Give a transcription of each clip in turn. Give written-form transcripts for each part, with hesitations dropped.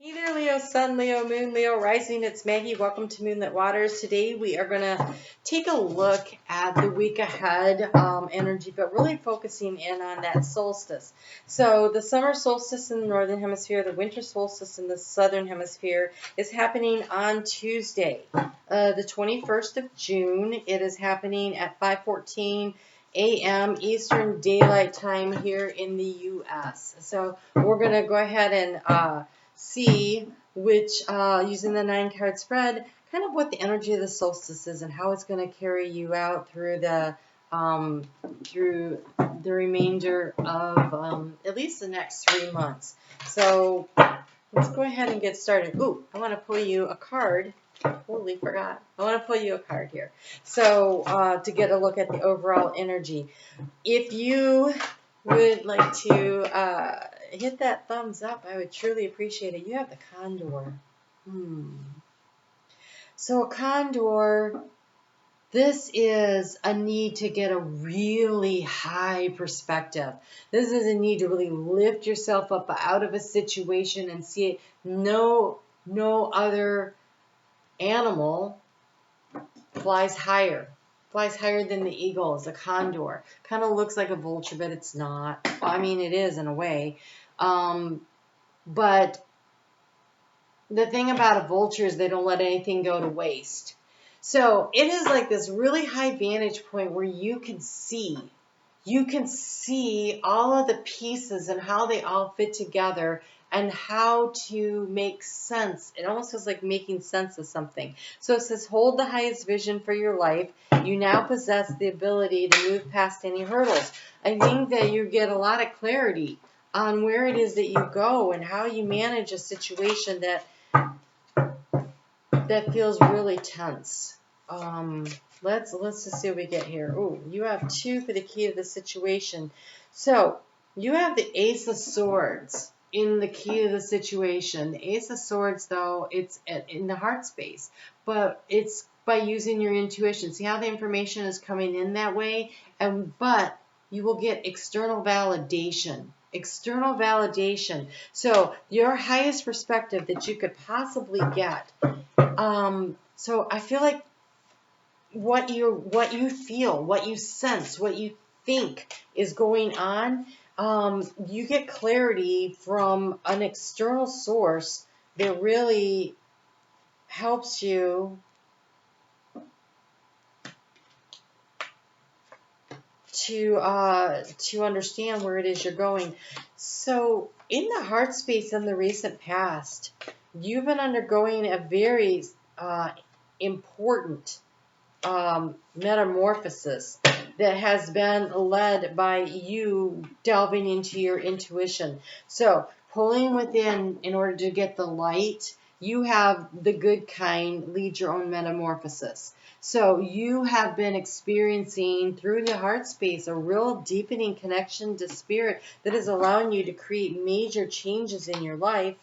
Hey there, Leo Sun, Leo Moon, Leo Rising. It's Maggie. Welcome to Moonlit Waters. Today we are going to take a look at the week ahead energy, but really focusing in on that solstice. So the summer solstice in the northern hemisphere, the winter solstice in the southern hemisphere is happening on Tuesday, the 21st of June. It is happening at 5:14 a.m. Eastern Daylight Time here in the U.S. So we're going to go ahead and see which, using the 9-card spread, kind of what the energy of the solstice is and how it's going to carry you out through the remainder of at least the next 3 months. So let's go ahead and get started. Ooh, I want to pull you a card. Totally forgot. I want to pull you a card here. So to get a look at the overall energy. If you would like to hit that thumbs up, I would truly appreciate it. You have the Condor. So a Condor, this is a need to get a really high perspective. This is a need to really lift yourself up out of a situation and see it. No other animal flies higher than the eagle. Is a condor. Kind of looks like a vulture, but it's not. I mean, it is in a way. But the thing about a vulture is they don't let anything go to waste. So it is like this really high vantage point where you can see all of the pieces and how they all fit together and how to make sense. It almost feels like making sense of something. So it says, hold the highest vision for your life. You now possess the ability to move past any hurdles. I think that you get a lot of clarity on where it is that you go and how you manage a situation that feels really tense. Let's just see what we get here. Ooh, you have 2 for the key to the situation. So you have the Ace of Swords in the key to the situation. The Ace of Swords, though, it's in the heart space, but it's by using your intuition. See how the information is coming in that way, but you will get external validation. External validation. So your highest perspective that you could possibly get. So I feel like what you feel, what you sense, what you think is going on, you get clarity from an external source that really helps you to understand where it is you're going. So in the heart space in the recent past, you've been undergoing a very important metamorphosis that has been led by you delving into your intuition. So pulling within in order to get the light, you have the good kind lead your own metamorphosis. So you have been experiencing through the heart space a real deepening connection to spirit that is allowing you to create major changes in your life.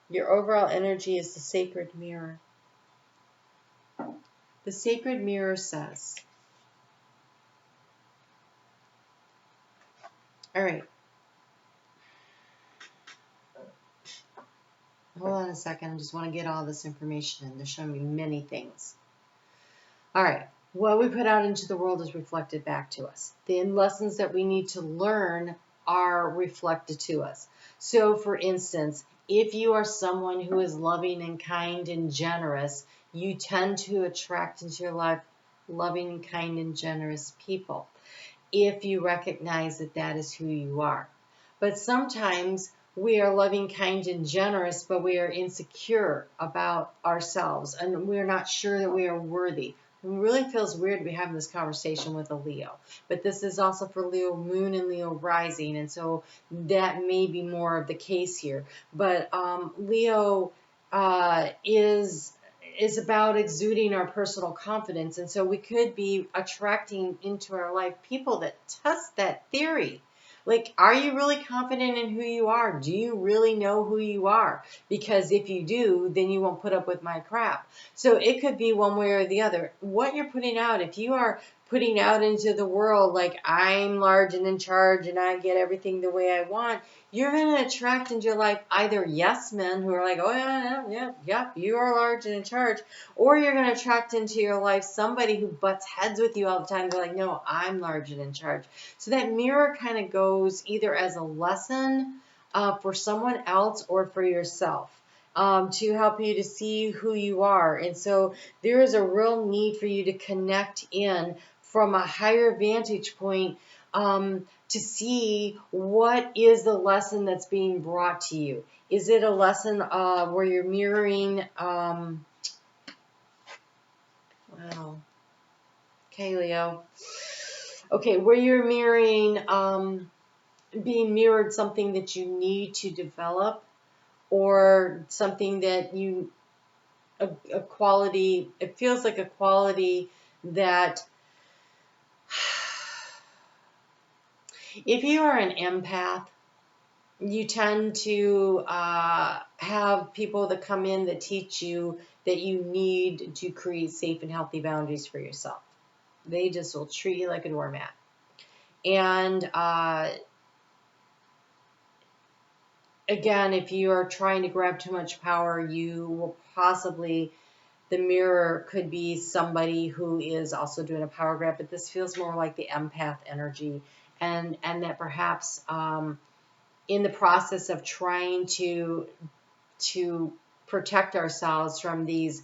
Your overall energy is the sacred mirror. The sacred mirror says, all right, hold on a second. I just want to get all this information in. They're showing me many things. All right, what we put out into the world is reflected back to us. The lessons that we need to learn are reflected to us. So, for instance, if you are someone who is loving and kind and generous, you tend to attract into your life loving, kind, and generous people if you recognize that that is who you are. But sometimes we are loving, kind, and generous, but we are insecure about ourselves, and we're not sure that we are worthy. It really feels weird to be having this conversation with a Leo. But this is also for Leo Moon and Leo Rising, and so that may be more of the case here. But Leo is about exuding our personal confidence, and so we could be attracting into our life people that test that theory. Like, are you really confident in who you are? Do you really know who you are? Because if you do, then you won't put up with my crap. So it could be one way or the other. What you're putting out, if you are putting out into the world like I'm large and in charge and I get everything the way I want, you're going to attract into your life either yes men who are like, oh yeah, you are large and in charge, or you're going to attract into your life somebody who butts heads with you all the time. They're like, no, I'm large and in charge. So that mirror kind of goes either as a lesson for someone else or for yourself. To help you to see who you are. And so there is a real need for you to connect in from a higher vantage point to see what is the lesson that's being brought to you. Is it a lesson where you're mirroring, wow, okay, Leo. Okay, where you're mirroring, being mirrored something that you need to develop, or something that you, a quality, it feels like a quality that, if you are an empath, you tend to have people that come in that teach you that you need to create safe and healthy boundaries for yourself. They just will treat you like a doormat. And again, if you are trying to grab too much power, you will possibly, the mirror could be somebody who is also doing a power grab, but this feels more like the empath energy, and that perhaps in the process of trying to protect ourselves from these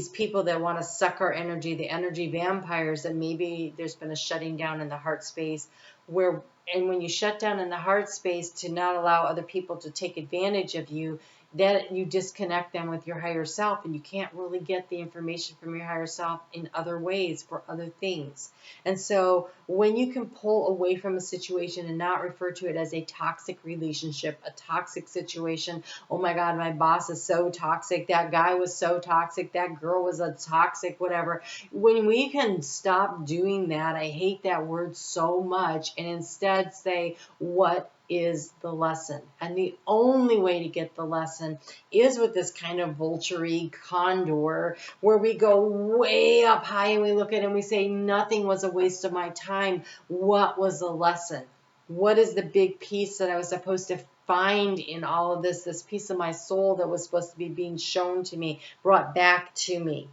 people that want to suck our energy, the energy vampires, that maybe there's been a shutting down in the heart space where, and when you shut down in the heart space to not allow other people to take advantage of you, that you disconnect them with your higher self, and you can't really get the information from your higher self in other ways for other things. And so when you can pull away from a situation and not refer to it as a toxic relationship, a toxic situation, oh my God, my boss is so toxic, that guy was so toxic, that girl was a toxic, whatever. When we can stop doing that, I hate that word so much, and instead say, what is the lesson? And the only way to get the lesson is with this kind of vulture-y Condor, where we go way up high and we look at it and we say, nothing was a waste of my time. What was the lesson? What is the big piece that I was supposed to find in all of this piece of my soul that was supposed to be being shown to me, brought back to me?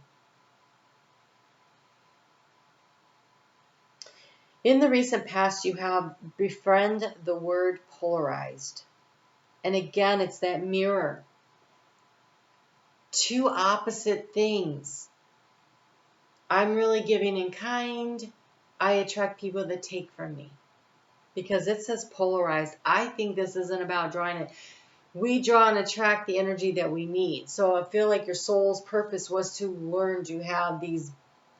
In the recent past, you have befriend the word polarized. And again, it's that mirror. Two opposite things. I'm really giving and kind. I attract people that take from me. Because it says polarized. I think this isn't about drawing it. We draw and attract the energy that we need. So I feel like your soul's purpose was to learn to have these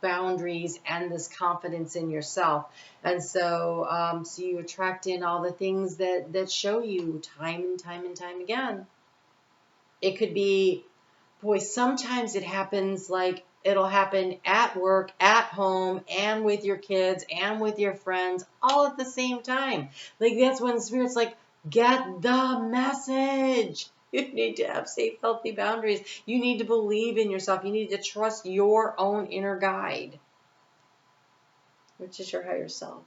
boundaries and this confidence in yourself. And so so you attract in all the things that show you time and time and time again. It could be, boy, sometimes it happens like it'll happen at work, at home, and with your kids, and with your friends, all at the same time. Like, that's when Spirit's like, get the message. You need to have safe, healthy boundaries. You need to believe in yourself. You need to trust your own inner guide, which is your higher self.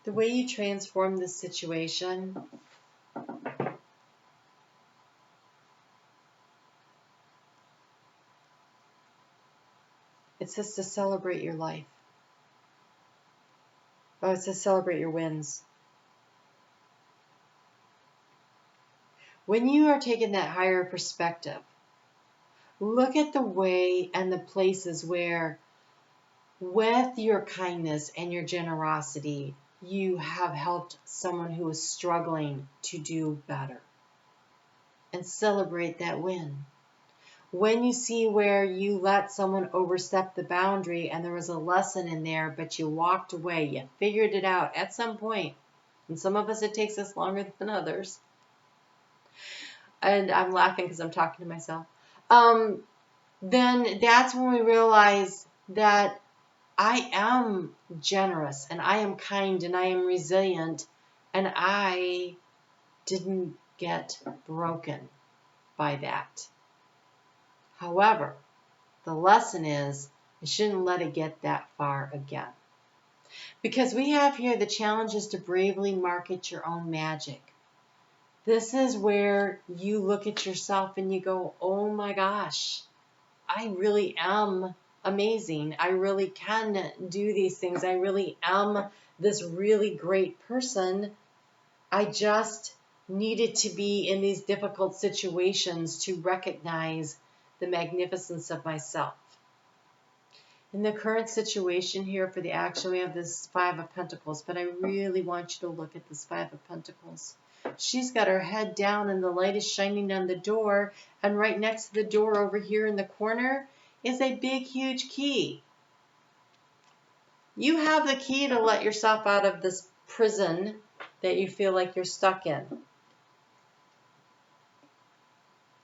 The way you transform this situation, it says to celebrate your life. Oh, it says celebrate your wins. When you are taking that higher perspective, look at the way and the places where, with your kindness and your generosity, you have helped someone who is struggling to do better. And celebrate that win. When you see where you let someone overstep the boundary and there was a lesson in there, but you walked away, you figured it out at some point, and some of us it takes us longer than others. And I'm laughing because I'm talking to myself. Then that's when we realize that I am generous and I am kind and I am resilient and I didn't get broken. by that. However, the lesson is I shouldn't let it get that far again. Because we have here the challenge is to bravely market your own magic. This is where you look at yourself and you go, oh my gosh, I really am amazing. I really can do these things. I really am this really great person. I just needed to be in these difficult situations to recognize the magnificence of myself. In the current situation here for the action, we have this Five of Pentacles, but I really want you to look at this Five of Pentacles. She's got her head down and the light is shining on the door, and right next to the door over here in the corner is a big, huge key. You have the key to let yourself out of this prison that you feel like you're stuck in.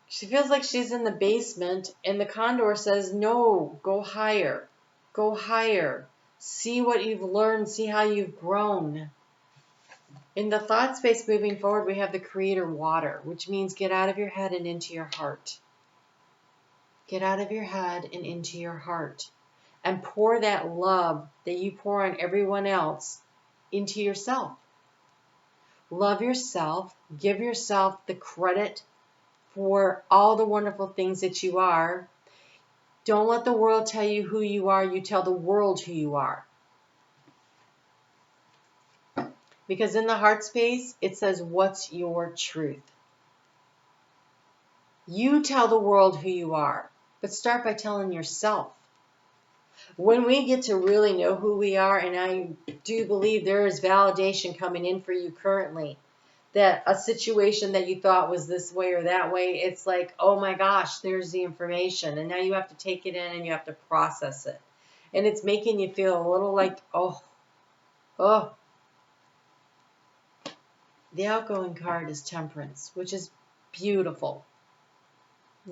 She feels like she's in the basement, and the Condor says, no, go higher. Go higher. See what you've learned. See how you've grown. In the thought space moving forward, we have the Creator Water, which means get out of your head and into your heart. Get out of your head and into your heart. And pour that love that you pour on everyone else into yourself. Love yourself. Give yourself the credit for all the wonderful things that you are. Don't let the world tell you who you are. You tell the world who you are. Because in the heart space, it says, what's your truth? You tell the world who you are, but start by telling yourself. When we get to really know who we are, and I do believe there is validation coming in for you currently, that a situation that you thought was this way or that way, it's like, oh my gosh, there's the information. And now you have to take it in and you have to process it. And it's making you feel a little like, oh. The outgoing card is Temperance, which is beautiful.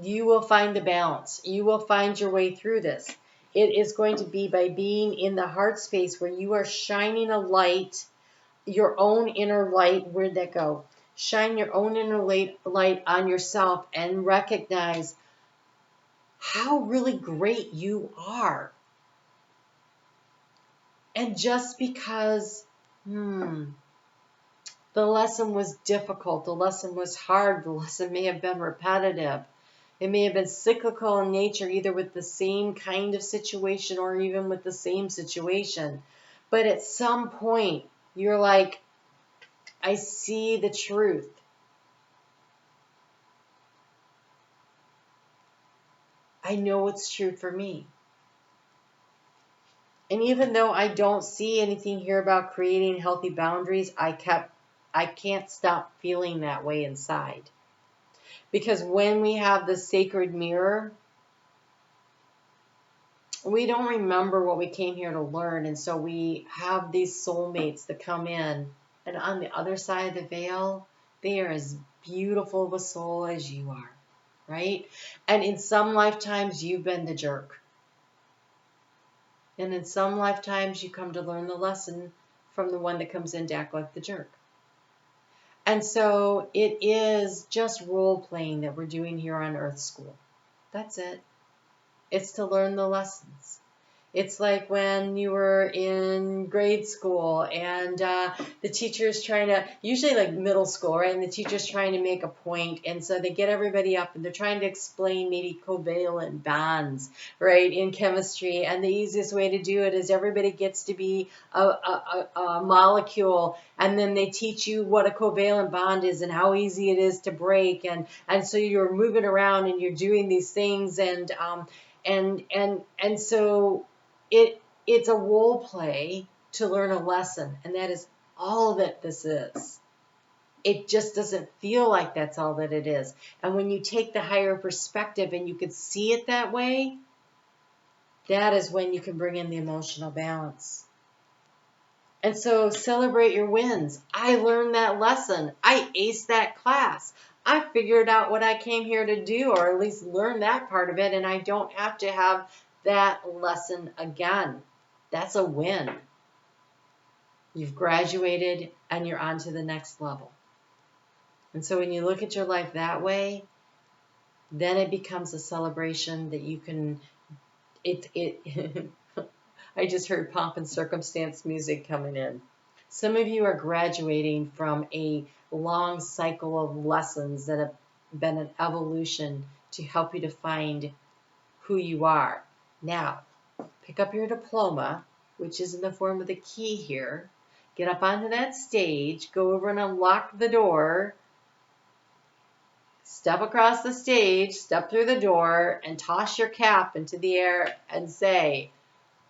You will find the balance. You will find your way through this. It is going to be by being in the heart space where you are shining a light, your own inner light. Where'd that go? Shine your own inner light on yourself and recognize how really great you are. And just because, the lesson was difficult, the lesson was hard, the lesson may have been repetitive. It may have been cyclical in nature, either with the same kind of situation or even with the same situation. But at some point, you're like, I see the truth. I know what's true for me. And even though I don't see anything here about creating healthy boundaries, I can't stop feeling that way inside. Because when we have the sacred mirror, we don't remember what we came here to learn. And so we have these soulmates that come in. And on the other side of the veil, they are as beautiful of a soul as you are. Right? And in some lifetimes, you've been the jerk. And in some lifetimes, you come to learn the lesson from the one that comes in to act like the jerk. And so it is just role playing that we're doing here on Earth School. That's it. It's to learn the lessons. It's like when you were in grade school and the teacher's trying to, usually like middle school, right? And the teacher's trying to make a point, and so they get everybody up and they're trying to explain maybe covalent bonds, right, in chemistry. And the easiest way to do it is everybody gets to be a molecule, and then they teach you what a covalent bond is and how easy it is to break. And so you're moving around and you're doing these things, and so it's a role play to learn a lesson, and that is all that this is. It just doesn't feel like that's all that it is. And when you take the higher perspective and you can see it that way, that is when you can bring in the emotional balance. And so celebrate your wins. I learned that lesson. I aced that class. I figured out what I came here to do, or at least learn that part of it, and I don't have to have that lesson again. That's a win. You've graduated and you're on to the next level. And so when you look at your life that way, then it becomes a celebration that you can, I just heard pomp and circumstance music coming in. Some of you are graduating from a long cycle of lessons that have been an evolution to help you to find who you are. Now, pick up your diploma, which is in the form of the key here. Get up onto that stage, go over and unlock the door, step across the stage, step through the door, and toss your cap into the air and say,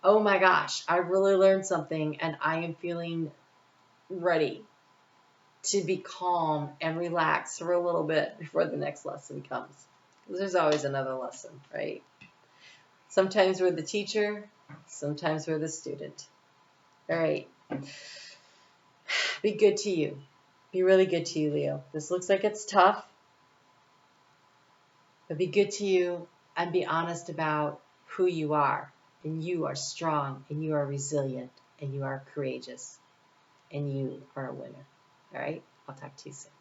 oh my gosh, I really learned something and I am feeling ready to be calm and relax for a little bit before the next lesson comes. Because there's always another lesson, right? Sometimes we're the teacher, sometimes we're the student. All right. Be good to you. Be really good to you, Leo. This looks like it's tough, but be good to you and be honest about who you are. And you are strong, and you are resilient, and you are courageous, and you are a winner. All right? I'll talk to you soon.